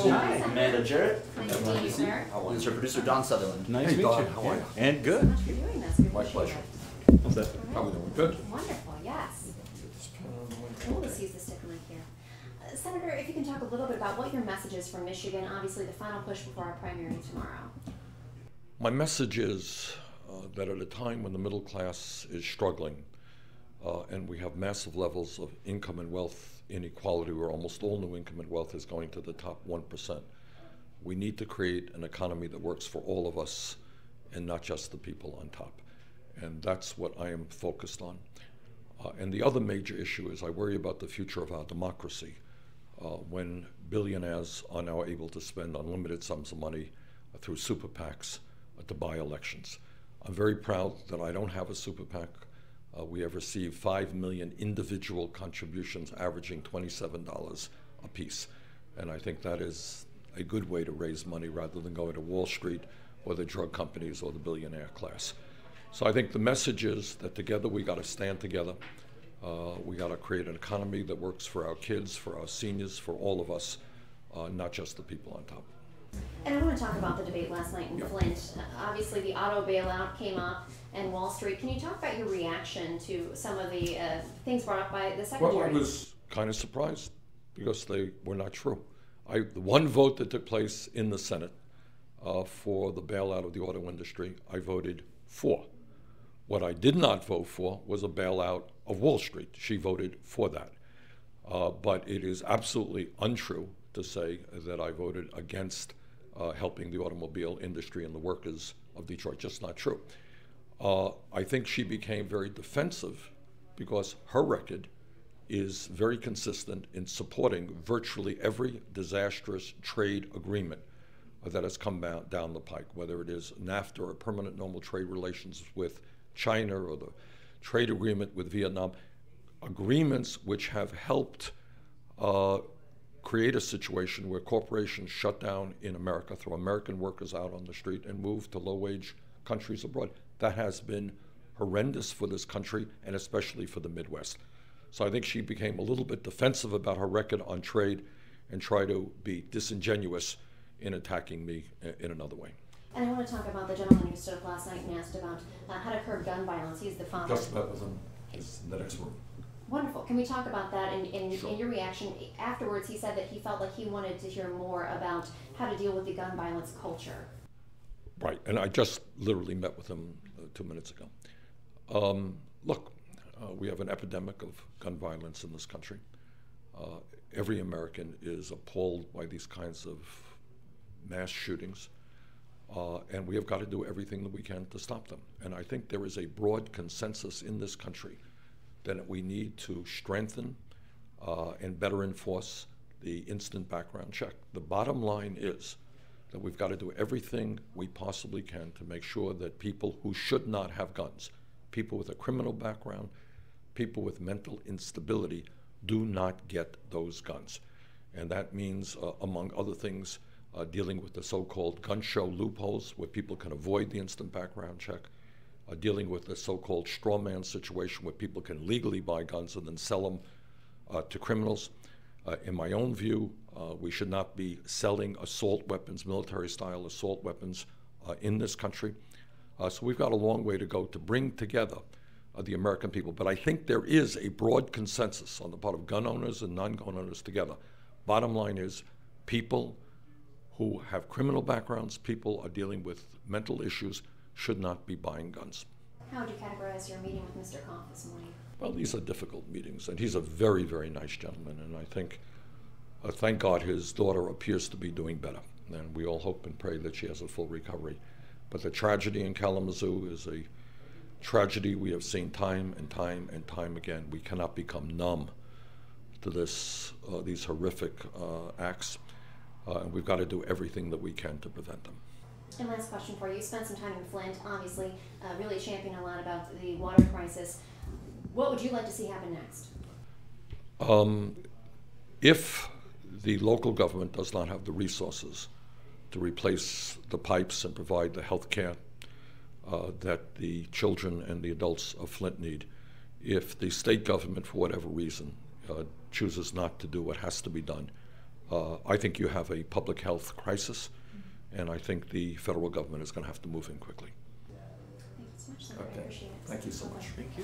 Oh, Hi. Amanda Jarrett. Nice to meet you, sir. Producer, producer Don Sutherland. Nice Hey, to meet Don, you. how are you? And good. Thanks so much for doing this. We My appreciate pleasure. it. How's that? How are we doing? Good. Wonderful, yes. We'll just use the sticker mic here. Senator, if you can talk a little bit about what your message is from Michigan, obviously the final push before our primary tomorrow. My message is that at a time when the middle class is struggling and we have massive levels of income and wealth inequality, where almost all new income and wealth is going to the top 1%, we need to create an economy that works for all of us and not just the people on top. And that's what I am focused on. And the other major issue is I worry about the future of our democracy when billionaires are now able to spend unlimited sums of money through super PACs to buy elections. I'm very proud that I don't have a super PAC. We have received 5 million individual contributions averaging $27 a piece. And I think that is a good way to raise money rather than going to Wall Street or the drug companies or the billionaire class. So I think the message is that together we got to stand together. We got to create an economy that works for our kids, for our seniors, for all of us, not just the people on top. And I want to talk about the debate last night in Flint. Obviously the auto bailout came up and Wall Street. Can you talk about your reaction to some of the things brought up by the Secretary? Well, I was kind of surprised because they were not true. The one vote that took place in the Senate for the bailout of the auto industry, I voted for. What I did not vote for was a bailout of Wall Street. She voted for that. But it is absolutely untrue to say that I voted against helping the automobile industry and the workers of Detroit. Just not true. I think she became very defensive because her record is very consistent in supporting virtually every disastrous trade agreement that has come down the pike, whether it is NAFTA or permanent normal trade relations with China or the trade agreement with Vietnam, agreements which have helped create a situation where corporations shut down in America, throw American workers out on the street and move to low-wage countries abroad. That has been horrendous for this country and especially for the Midwest. So I think she became a little bit defensive about her record on trade and tried to be disingenuous in attacking me in another way. And I want to talk about the gentleman who stood up last night and asked about how to curb gun violence. He's the father. Just met with him. He's in the next room. Wonderful. Can we talk about that Sure. in your reaction? Afterwards, he said that he felt like he wanted to hear more about how to deal with the gun violence culture. Right, and I just literally met with him 2 minutes ago. Look, we have an epidemic of gun violence in this country. Every American is appalled by these kinds of mass shootings. And we have got to do everything that we can to stop them. And I think there is a broad consensus in this country that we need to strengthen and better enforce the instant background check. The bottom line is that we've got to do everything we possibly can to make sure that people who should not have guns, people with a criminal background, people with mental instability, do not get those guns. And that means, among other things, dealing with the so-called gun show loopholes where people can avoid the instant background check, dealing with the so-called straw man situation where people can legally buy guns and then sell them to criminals. In my own view, we should not be selling assault weapons, military-style assault weapons in this country. So we've got a long way to go to bring together the American people. But I think there is a broad consensus on the part of gun owners and non-gun owners together. Bottom line is people who have criminal backgrounds, people are dealing with mental issues, should not be buying guns. How would you categorize your meeting with Mr. Koff this morning? Well, these are difficult meetings, and he's a very, very nice gentleman, and I think, thank God, his daughter appears to be doing better, and we all hope and pray that she has a full recovery. But the tragedy in Kalamazoo is a tragedy we have seen time and time and time again. We cannot become numb to these horrific acts. And we've got to do everything that we can to prevent them. And last question for you. You spent some time in Flint, obviously, really championing a lot about the water crisis. What would you like to see happen next? If the local government does not have the resources to replace the pipes and provide the health care that the children and the adults of Flint need, if the state government, for whatever reason, chooses not to do what has to be done, I think you have a public health crisis, and I think the federal government is going to have to move in quickly. Thank you so much, Senator. I Okay. appreciate it. Thank you so much. Thank you.